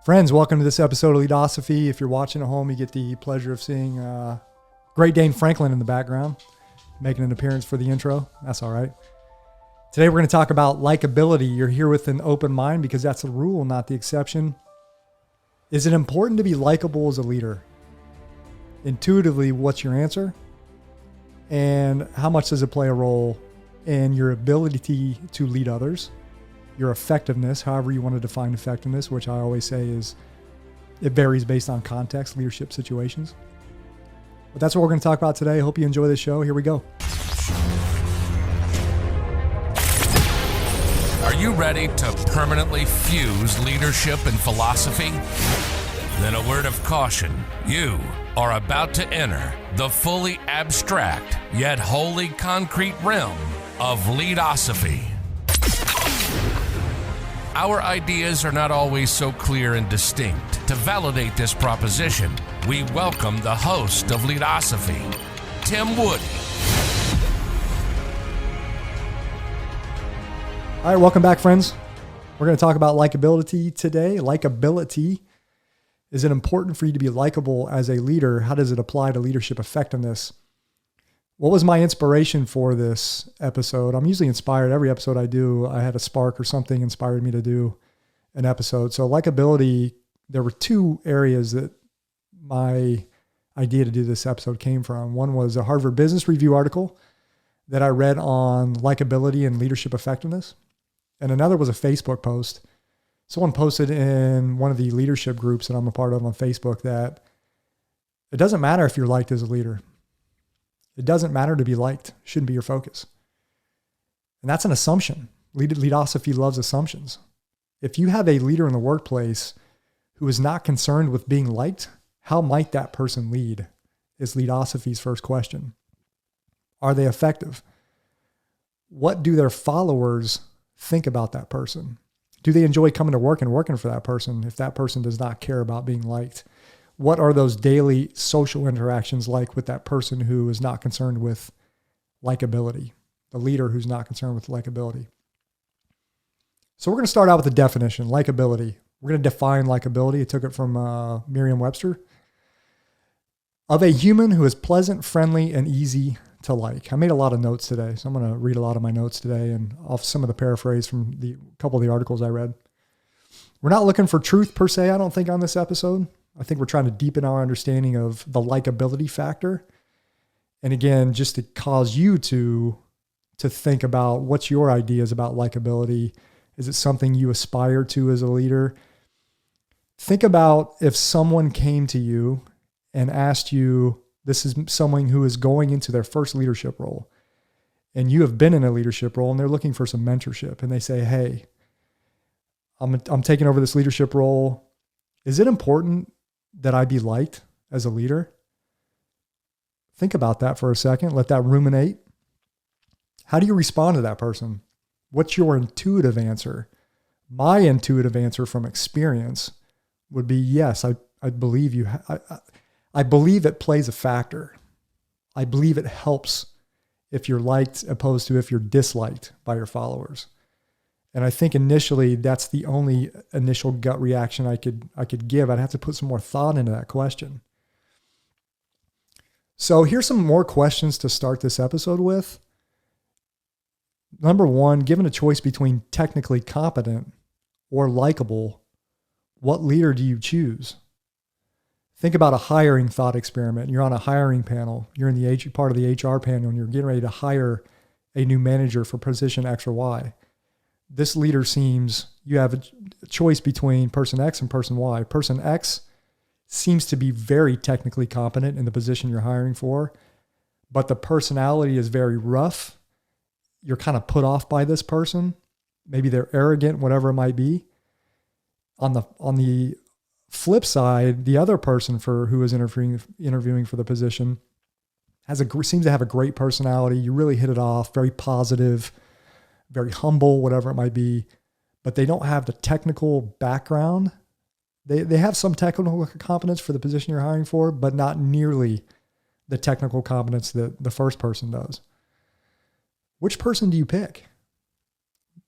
Friends, welcome to this episode of Leadosophy. If you're watching at home, you get the pleasure of seeing Great Dane Franklin in the background, making an appearance for the intro. That's all right. Today we're going to talk about likability. You're here with an open mind because that's the rule, not the exception. Is it important to be likable as a leader? Intuitively, what's your answer? And how much does it play a role in your ability to lead others? Your effectiveness, however you want to define effectiveness, which I always say is it varies based on context, leadership situations. But that's what we're going to talk about today. I hope you enjoy this show. Here we go. Are you ready to permanently fuse leadership and philosophy? Then a word of caution. You are about to enter the fully abstract yet wholly concrete realm of Leadosophy. Our ideas are not always so clear and distinct. To validate this proposition, we welcome the host of Leadosophy, Tim Wood. All right, welcome back, friends. We're going to talk about likability today. Likability. Is it important for you to be likable as a leader? How does it apply to leadership effectiveness? What was my inspiration for this episode? I'm usually inspired. Every episode I do, I had a spark or something inspired me to do an episode. So likability, there were two areas that my idea to do this episode came from. One was a Harvard Business Review article that I read on likability and leadership effectiveness. And another was a Facebook post. Someone posted in one of the leadership groups that I'm a part of on Facebook that it doesn't matter if you're liked as a leader. It doesn't matter to be liked. Shouldn't be your focus. And that's an assumption. Leadosophy loves assumptions. If you have a leader in the workplace who is not concerned with being liked, how might that person lead? Is Leadosophy's first question. Are they effective? What do their followers think about that person? Do they enjoy coming to work and working for that person if that person does not care about being liked? What are those daily social interactions like with that person who is not concerned with likability, the leader who's not concerned with likability? So we're going to start out with the definition, likability. We're going to define likability. I took it from Merriam-Webster. Of a human who is pleasant, friendly, and easy to like. I made a lot of notes today, so I'm going to read a lot of my notes today and off some of the paraphrase from the couple of the articles I read. We're not looking for truth per se, I don't think, on this episode. I think we're trying to deepen our understanding of the likability factor. And again, just to cause you to think about what's your ideas about likability. Is it something you aspire to as a leader? Think about if someone came to you and asked you, this is someone who is going into their first leadership role, and you have been in a leadership role and they're looking for some mentorship, and they say, hey, I'm taking over this leadership role. Is it important that I be liked as a leader? Think about that for a second. Let that ruminate. How do you respond to that person? What's your intuitive answer? My intuitive answer from experience would be, yes, I believe you. I believe it plays a factor. I believe it helps if you're liked opposed to if you're disliked by your followers. And I think initially that's the only initial gut reaction I could give. I'd have to put some more thought into that question. So here's some more questions to start this episode with. Number one, given a choice between technically competent or likable, what leader do you choose? Think about a hiring thought experiment. You're on a hiring panel. You're in the part of the HR panel, and you're getting ready to hire a new manager for position X or Y. This leader seems, you have a choice between person X and person Y. Person X seems to be very technically competent in the position you're hiring for, but the personality is very rough. You're kind of put off by this person. Maybe they're arrogant, whatever it might be. On the flip side, the other person who is interviewing for the position seems to have a great personality. You really hit it off, very positive, very humble, whatever it might be, but they don't have the technical background. They have some technical competence for the position you're hiring for, but not nearly the technical competence that the first person does. Which person do you pick?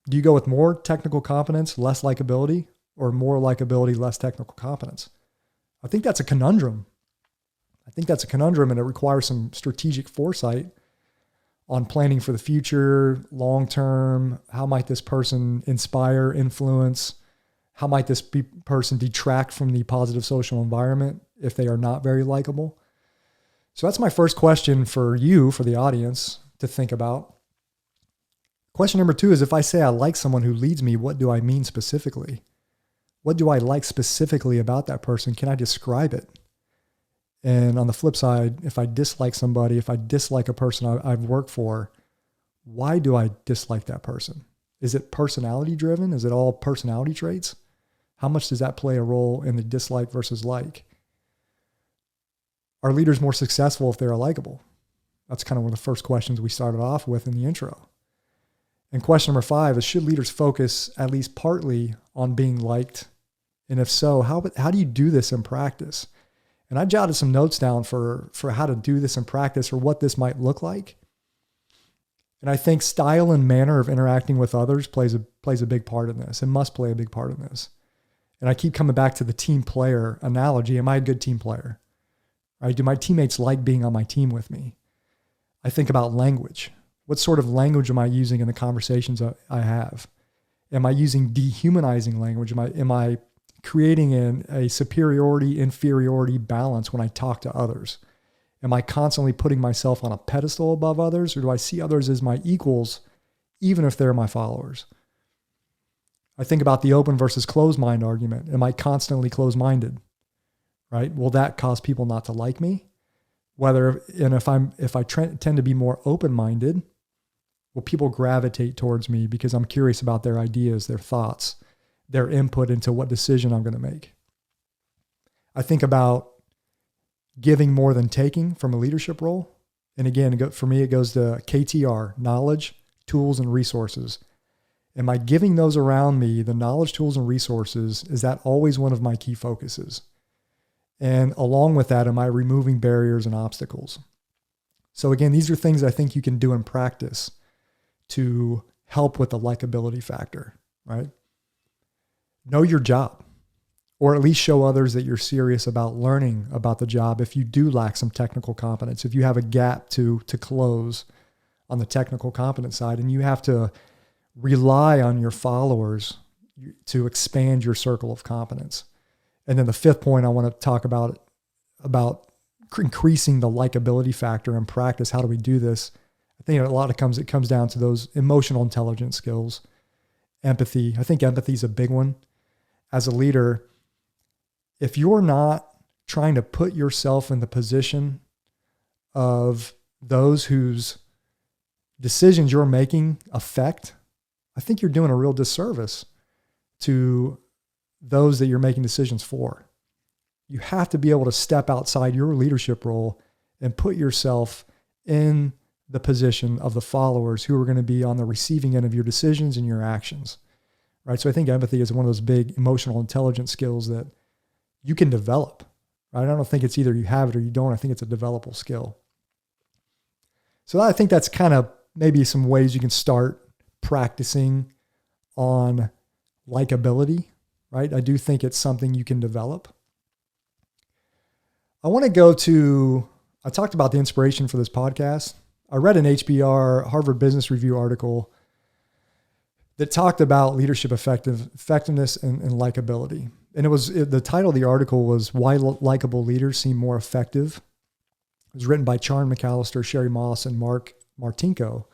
Do you go with more technical competence, less likability, or more likability, less technical competence? I think that's a conundrum. And it requires some strategic foresight on planning for the future, long term. How might this person inspire, influence? How might this person detract from the positive social environment if they are not very likable? So that's my first question for you, for the audience, to think about. Question number 2 is, if I say I like someone who leads me, what do I mean specifically? What do I like specifically about that person? Can I describe it? And on the flip side, if I dislike somebody, if I dislike a person I've worked for, why do I dislike that person? Is it personality driven? Is it all personality traits? How much does that play a role in the dislike versus like? Are leaders more successful if they're likable? That's kind of one of the first questions we started off with in the intro. And question number 5 is, should leaders focus at least partly on being liked? And if so, how do you do this in practice? And I jotted some notes down for how to do this in practice, or what this might look like. And I think style and manner of interacting with others plays a big part in this. It must play a big part in this. And I keep coming back to the team player analogy. Am I a good team player? Right? Do my teammates like being on my team with me? I think about language. What sort of language am I using in the conversations I have? Am I using dehumanizing language? Am I creating a superiority-inferiority balance when I talk to others? Am I constantly putting myself on a pedestal above others, or do I see others as my equals, even if they're my followers? I think about the open versus closed mind argument. Am I constantly closed-minded? Right? Will that cause people not to like me? If I tend to be more open-minded, will people gravitate towards me because I'm curious about their ideas, their thoughts, their input into what decision I'm going to make? I think about giving more than taking from a leadership role. And again, for me, it goes to KTR, knowledge, tools, and resources. Am I giving those around me, the knowledge, tools, and resources? Is that always one of my key focuses? And along with that, am I removing barriers and obstacles? So again, these are things I think you can do in practice to help with the likability factor, right? Know your job, or at least show others that you're serious about learning about the job if you do lack some technical competence, if you have a gap to close on the technical competence side, and you have to rely on your followers to expand your circle of competence. And then the 5th point I want to talk about increasing the likability factor in practice. How do we do this? I think it comes down to those emotional intelligence skills, empathy. I think empathy is a big one. As a leader, if you're not trying to put yourself in the position of those whose decisions you're making affect, I think you're doing a real disservice to those that you're making decisions for. You have to be able to step outside your leadership role and put yourself in the position of the followers who are going to be on the receiving end of your decisions and your actions, right? So I think empathy is one of those big emotional intelligence skills that you can develop, right? I don't think it's either you have it or you don't. I think it's a developable skill. So I think that's kind of maybe some ways you can start practicing on likability, right? I do think it's something you can develop. I want to go to, I talked about the inspiration for this podcast. I read an HBR, Harvard Business Review article that talked about leadership effectiveness and likability. And the title of the article was Why Likable Leaders Seem More Effective. It was written by Charn McAllister, Sherry Moss, and Mark Martinko.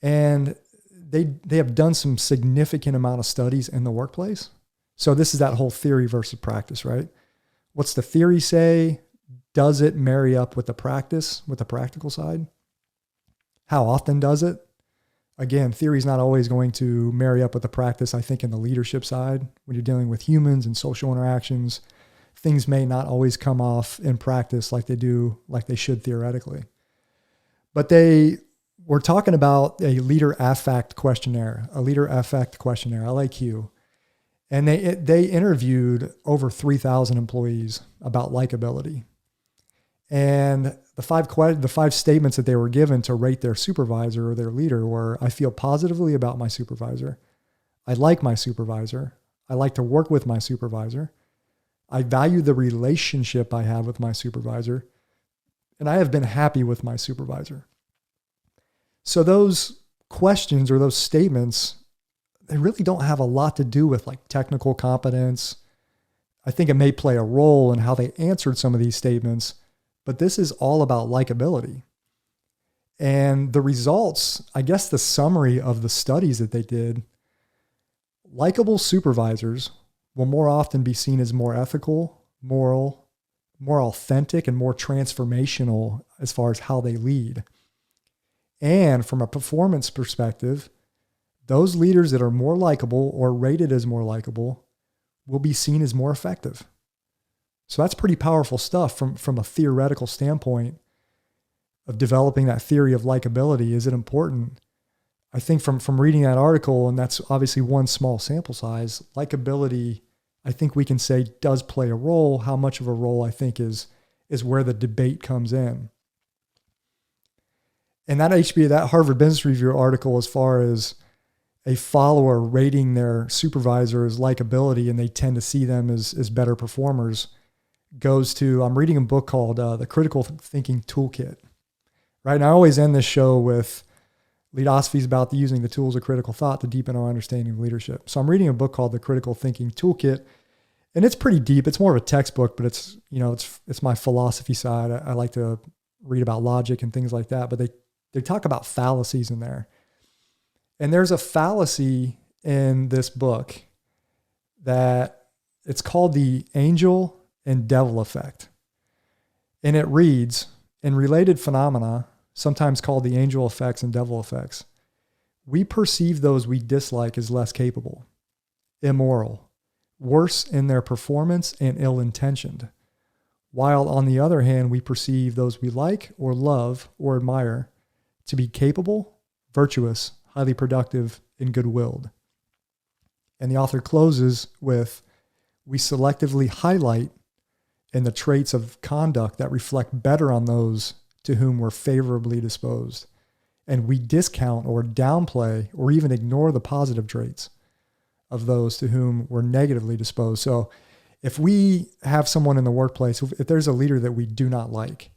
And they have done some significant amount of studies in the workplace. So this is that whole theory versus practice, right? What's the theory say? Does it marry up with the practice, with the practical side? How often does it? Again, theory is not always going to marry up with the practice. I think in the leadership side, when you're dealing with humans and social interactions, things may not always come off in practice like they should theoretically. But they were talking about a leader affect questionnaire, LIQ. And they interviewed over 3,000 employees about likability. And the five statements that they were given to rate their supervisor or their leader were, I feel positively about my supervisor. I like my supervisor. I like to work with my supervisor. I value the relationship I have with my supervisor. And I have been happy with my supervisor. So those questions or those statements, they really don't have a lot to do with like technical competence. I think it may play a role in how they answered some of these statements, but this is all about likability. And the results, I guess the summary of the studies that they did, likable supervisors will more often be seen as more ethical, moral, more authentic, and more transformational as far as how they lead. And from a performance perspective, those leaders that are more likable or rated as more likable will be seen as more effective. So that's pretty powerful stuff from a theoretical standpoint of developing that theory of likability. Is it important? I think from reading that article, and that's obviously one small sample size, likability, I think we can say does play a role. How much of a role I think is where the debate comes in. And that Harvard Business Review article, as far as a follower rating their supervisor as likability, and they tend to see them as better performers, goes to, I'm reading a book called The Critical Thinking Toolkit. Right? And I always end this show with Leadosophy is about using the tools of critical thought to deepen our understanding of leadership. So I'm reading a book called The Critical Thinking Toolkit, and it's pretty deep. It's more of a textbook, but it's my philosophy side. I like to read about logic and things like that, but they talk about fallacies in there. And there's a fallacy in this book that it's called the angel and devil effect. And it reads, in related phenomena, sometimes called the angel effects and devil effects, we perceive those we dislike as less capable, immoral, worse in their performance, and ill-intentioned. While on the other hand, we perceive those we like or love or admire to be capable, virtuous, highly productive, and good-willed. And the author closes with, we selectively highlight in the traits of conduct that reflect better on those to whom we're favorably disposed. And we discount or downplay or even ignore the positive traits of those to whom we're negatively disposed. So if we have someone in the workplace, if there's a leader that we do not like,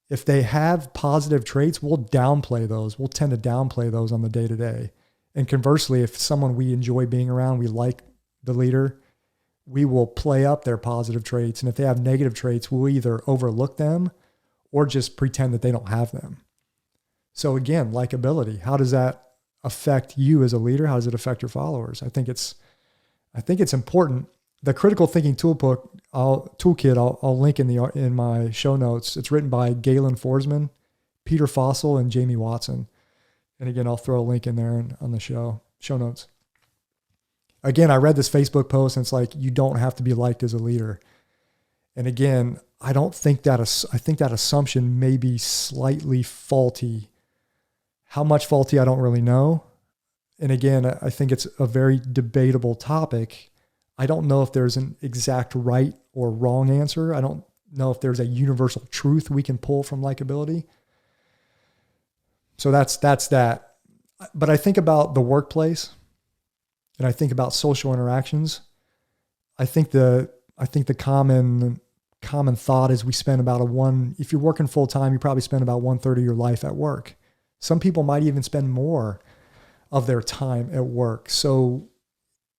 if they have positive traits, we'll downplay those. We'll tend to downplay those on the day-to-day. And conversely, if someone we enjoy being around, we like the leader, we will play up their positive traits. And if they have negative traits, we'll either overlook them or just pretend that they don't have them. So again, likability, how does that affect you as a leader? How does it affect your followers? I think it's important. The critical thinking toolkit, I'll link in my show notes. It's written by Galen Foresman, Peter Fosl, and Jamie Watson. And again, I'll throw a link in there on the show notes. Again, I read this Facebook post and it's like, you don't have to be liked as a leader. And again, I think that assumption may be slightly faulty. How much faulty, I don't really know. And again, I think it's a very debatable topic. I don't know if there's an exact right or wrong answer. I don't know if there's a universal truth we can pull from likability. So that's that. But I think about the workplace and I think about social interactions. I think the common thought is we spend about if you're working full time, you probably spend about 1/3 of your life at work. Some people might even spend more of their time at work. So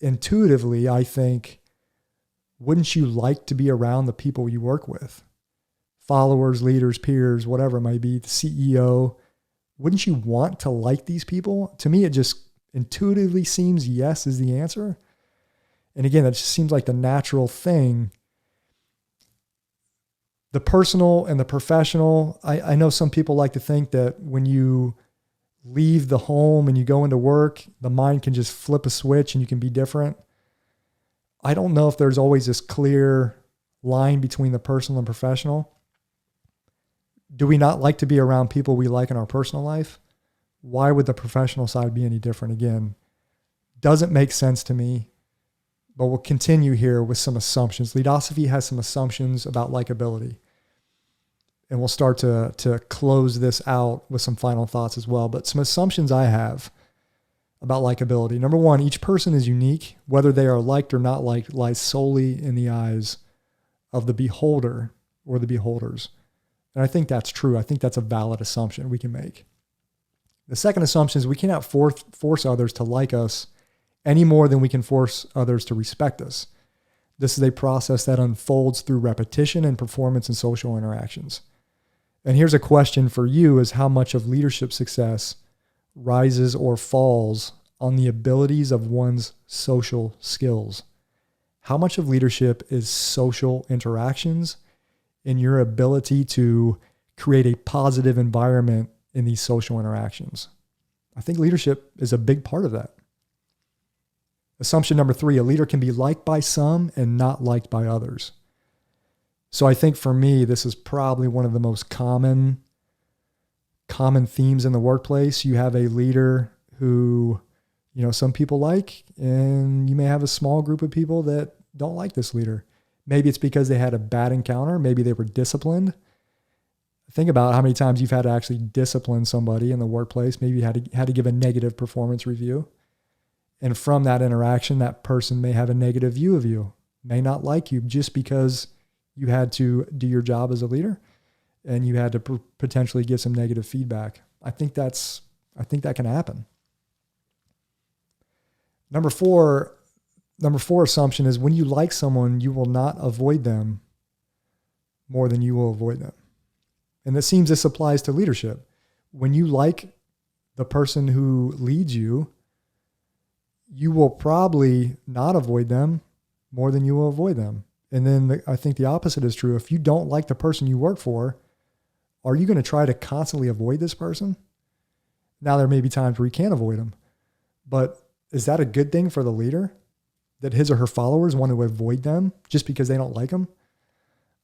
intuitively, I think, wouldn't you like to be around the people you work with? Followers, leaders, peers, whatever it might be, the CEO. Wouldn't you want to like these people? To me, it just intuitively seems yes is the answer. And again, it just seems like the natural thing. The personal and the professional, I know some people like to think that when you leave the home and you go into work, the mind can just flip a switch and you can be different. I don't know if there's always this clear line between the personal and professional. Do we not like to be around people we like in our personal life? Why would the professional side be any different? Again, doesn't make sense to me, but we'll continue here with some assumptions. Leadosophy has some assumptions about likability. And we'll start to close this out with some final thoughts as well. But some assumptions I have about likability. Number one, each person is unique. Whether they are liked or not liked lies solely in the eyes of the beholder or the beholders. And I think that's true. I think that's a valid assumption we can make. The second assumption is we cannot force others to like us any more than we can force others to respect us. This is a process that unfolds through repetition and performance in social interactions. And here's a question for you: is how much of leadership success rises or falls on the abilities of one's social skills? How much of leadership is social interactions and your ability to create a positive environment in these social interactions? I think leadership is a big part of that. Assumption number 3, a leader can be liked by some and not liked by others. So I think for me, this is probably one of the most common themes in the workplace. You have a leader who, some people like, and you may have a small group of people that don't like this leader. Maybe it's because they had a bad encounter. Maybe they were disciplined. Think about how many times you've had to actually discipline somebody in the workplace. Maybe you had to give a negative performance review. And from that interaction, that person may have a negative view of you, may not like you just because you had to do your job as a leader and you had to potentially give some negative feedback. I think that can happen. Number four assumption is when you like someone, you will not avoid them more than you will avoid them. And it seems this applies to leadership. When you like the person who leads you, you will probably not avoid them more than you will avoid them. And then I think the opposite is true. If you don't like the person you work for, are you going to try to constantly avoid this person? Now, there may be times where you can't avoid them, but is that a good thing for the leader, that his or her followers want to avoid them just because they don't like them?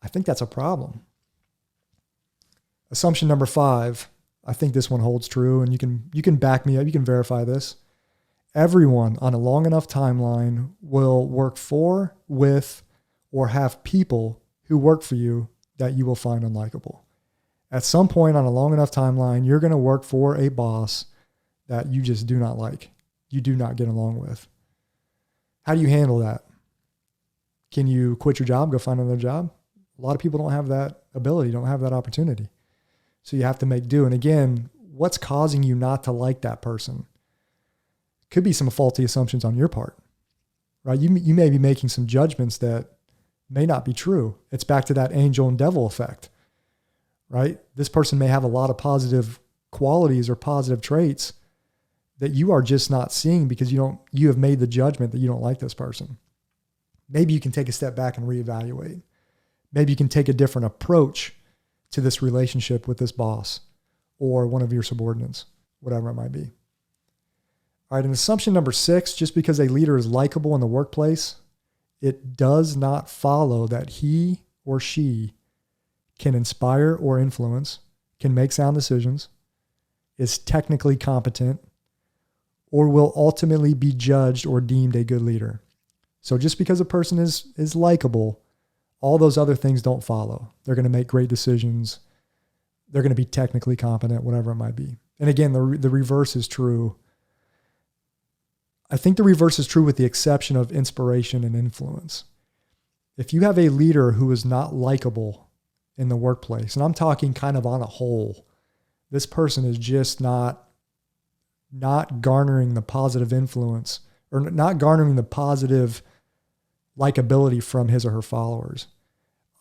I think that's a problem. Assumption number 5, I think this one holds true, and you can back me up. You can verify this. Everyone on a long enough timeline will work for, with, or have people who work for you that you will find unlikable. At some point on a long enough timeline, you're going to work for a boss that you just do not like, you do not get along with. How do you handle that? Can you quit your job, go find another job? A lot of people don't have that ability, don't have that opportunity. So you have to make do. And again, what's causing you not to like that person? Could be some faulty assumptions on your part, right? You may be making some judgments that may not be true. It's back to that angel and devil effect, right? This person may have a lot of positive qualities or positive traits that you are just not seeing because you have made the judgment that you don't like this person. Maybe you can take a step back and reevaluate. Maybe you can take a different approach to this relationship with this boss or one of your subordinates, whatever it might be. All right, and assumption number 6, just because a leader is likable in the workplace, it does not follow that he or she can inspire or influence, can make sound decisions, is technically competent, or will ultimately be judged or deemed a good leader. So just because a person is likable, all those other things don't follow. They're going to make great decisions. They're going to be technically competent, whatever it might be. And again, the reverse is true. I think the reverse is true with the exception of inspiration and influence. If you have a leader who is not likable in the workplace, and I'm talking kind of on a whole, this person is just not garnering the positive influence or not garnering the positive likability from his or her followers,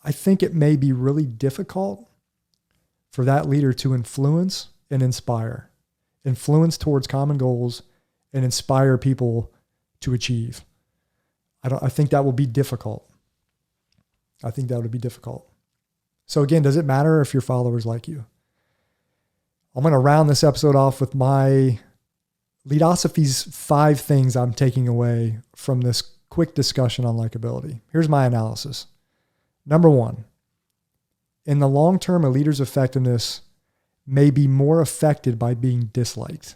I think it may be really difficult for that leader to influence and inspire, influence towards common goals and inspire people to achieve. I think that will be difficult. I think that would be difficult. So again, does it matter if your followers like you? I'm going to round this episode off with my Leadosophy's 5 things I'm taking away from this quick discussion on likability. Here's my analysis. Number 1, in the long term, a leader's effectiveness may be more affected by being disliked.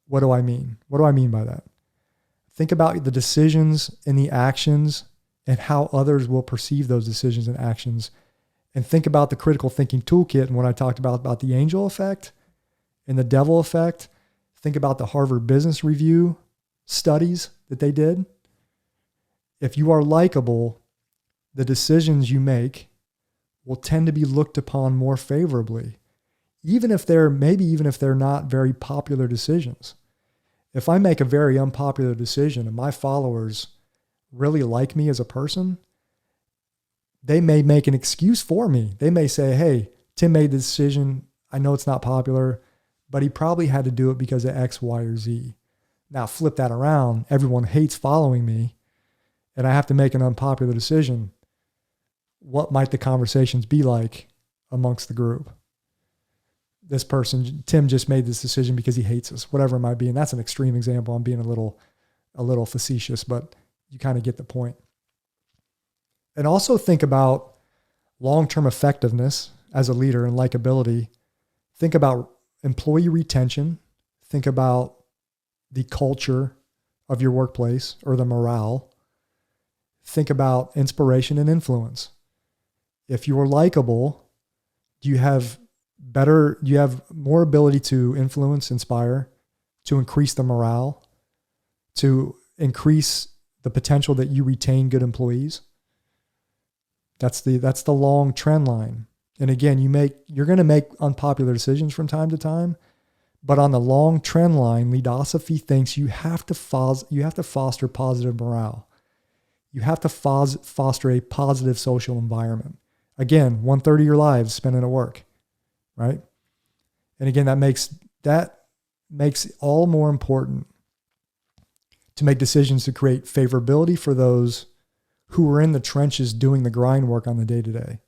What do I mean? What do I mean by that? Think about the decisions and the actions and how others will perceive those decisions and actions. And think about the critical thinking toolkit and what I talked about the angel effect and the devil effect. Think about the Harvard Business Review studies that they did. If you are likable, the decisions you make will tend to be looked upon more favorably, even if they're not very popular decisions. If I make a very unpopular decision and my followers really like me as a person, they may make an excuse for me. They may say, hey, Tim made the decision. I know it's not popular, but he probably had to do it because of X, Y, or Z. Now flip that around. Everyone hates following me and I have to make an unpopular decision. What might the conversations be like amongst the group? This person, Tim, just made this decision because he hates us, whatever it might be. And that's an extreme example. I'm being a little facetious, but you kind of get the point. And also think about long-term effectiveness as a leader and likability. Think about employee retention. Think about the culture of your workplace or the morale. Think about inspiration and influence. If you are likable, you have more ability to influence, inspire, to increase the morale, to increase the potential that you retain good employees. That's the long trend line. And again, you're going to make unpopular decisions from time to time, but on the long trend line, Leadosophy thinks you have to foster positive morale. You have to foster a positive social environment. Again, 1/3 of your lives spent at work, right? And again, that makes it all more important to make decisions to create favorability for those who are in the trenches doing the grind work on the day-to-day.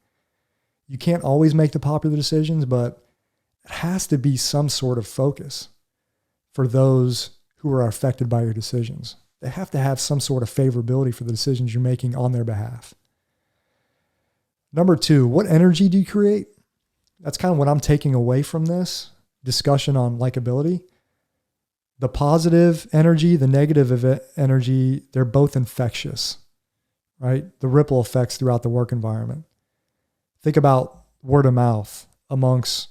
You can't always make the popular decisions, but it has to be some sort of focus for those who are affected by your decisions. They have to have some sort of favorability for the decisions you're making on their behalf. Number 2, what energy do you create? That's kind of what I'm taking away from this discussion on likability. The positive energy, the negative energy, they're both infectious, right? The ripple effects throughout the work environment. Think about word of mouth amongst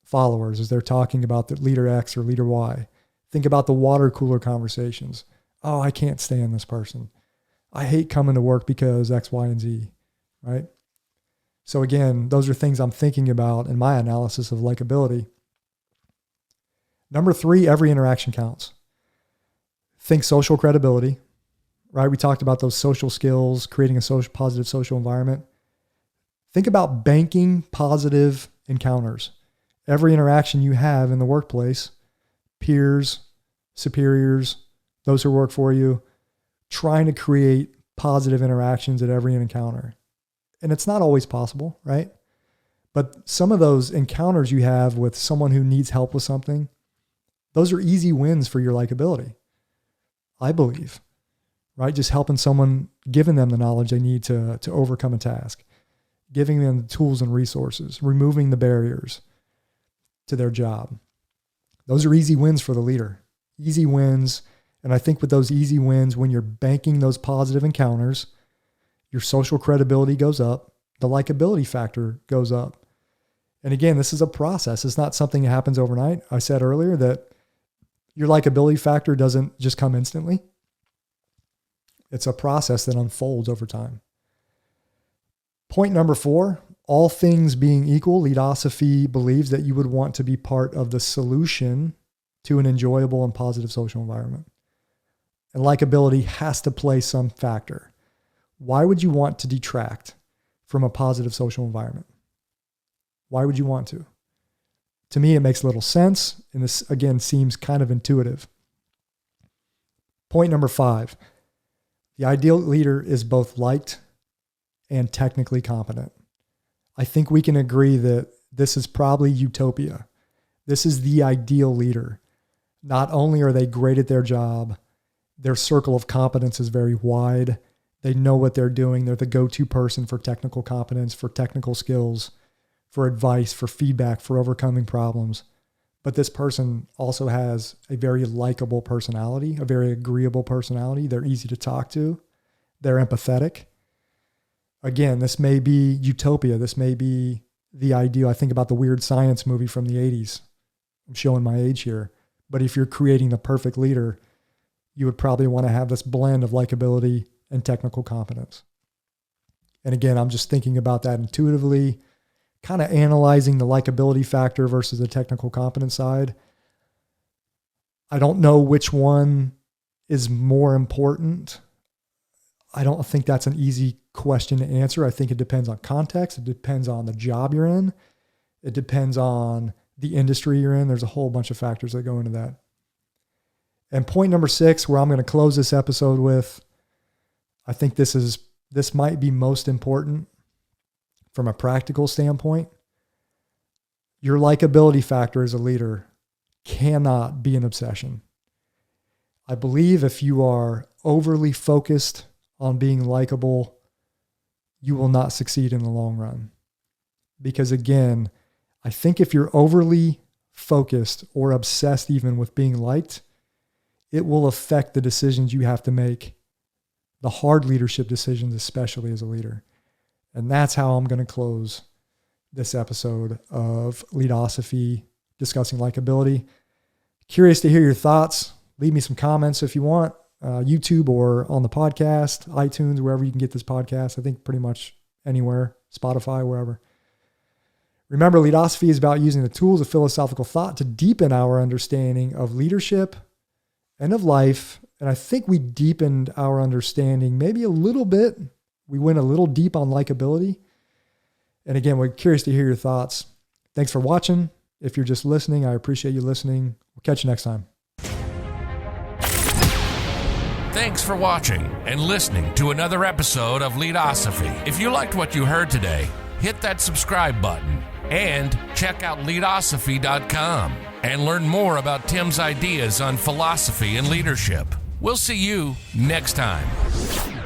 followers as they're talking about the leader X or leader Y. Think about the water cooler conversations. Oh, I can't stand this person. I hate coming to work because X, Y, and Z, right? So again, those are things I'm thinking about in my analysis of likability. Number 3, every interaction counts. Think social credibility, right? We talked about those social skills, creating a positive social environment. Think about banking positive encounters. Every interaction you have in the workplace, peers, superiors, those who work for you, trying to create positive interactions at every encounter. And it's not always possible, right? But some of those encounters you have with someone who needs help with something, those are easy wins for your likability, I believe, right? Just helping someone, giving them the knowledge they need to overcome a task, giving them the tools and resources, removing the barriers to their job. Those are easy wins for the leader, easy wins. And I think with those easy wins, when you're banking those positive encounters, your social credibility goes up, the likability factor goes up. And again, this is a process. It's not something that happens overnight. I said earlier that your likability factor doesn't just come instantly. It's a process that unfolds over time. Point number 4, all things being equal, Leadosophy believes that you would want to be part of the solution to an enjoyable and positive social environment. And likability has to play some factor. Why would you want to detract from a positive social environment? Why would you want to? To me, it makes little sense. And this, again, seems kind of intuitive. Point number 5, the ideal leader is both liked and technically competent. I think we can agree that this is probably utopia. This is the ideal leader. Not only are they great at their job, their circle of competence is very wide. They know what they're doing. They're the go-to person for technical competence, for technical skills, for advice, for feedback, for overcoming problems. But this person also has a very likable personality, a very agreeable personality. They're easy to talk to. They're empathetic. Again, this may be utopia. This may be the ideal. I think about the Weird Science movie from the 80s. I'm showing my age here. But if you're creating the perfect leader, you would probably want to have this blend of likability and technical competence. And again, I'm just thinking about that intuitively, kind of analyzing the likability factor versus the technical competence side. I don't know which one is more important. I don't think that's an easy question to answer. I think it depends on context. It depends on the job you're in. It depends on the industry you're in. There's a whole bunch of factors that go into that. And point number 6, where I'm going to close this episode with, I think this might be most important from a practical standpoint. Your likability factor as a leader cannot be an obsession. I believe if you are overly focused on being likable, you will not succeed in the long run. Because again, I think if you're overly focused or obsessed even with being liked, it will affect the decisions you have to make, the hard leadership decisions, especially as a leader. And that's how I'm going to close this episode of Leadosophy, discussing likability. Curious to hear your thoughts. Leave me some comments if you want, YouTube or on the podcast, iTunes, wherever you can get this podcast. I think pretty much anywhere, Spotify, wherever. Remember, Leadosophy is about using the tools of philosophical thought to deepen our understanding of leadership and of life. And I think we deepened our understanding maybe a little bit. We went a little deep on likability. And again, we're curious to hear your thoughts. Thanks for watching. If you're just listening, I appreciate you listening. We'll catch you next time. Thanks for watching and listening to another episode of Leadosophy. If you liked what you heard today, hit that subscribe button and check out Leadosophy.com and learn more about Tim's ideas on philosophy and leadership. We'll see you next time.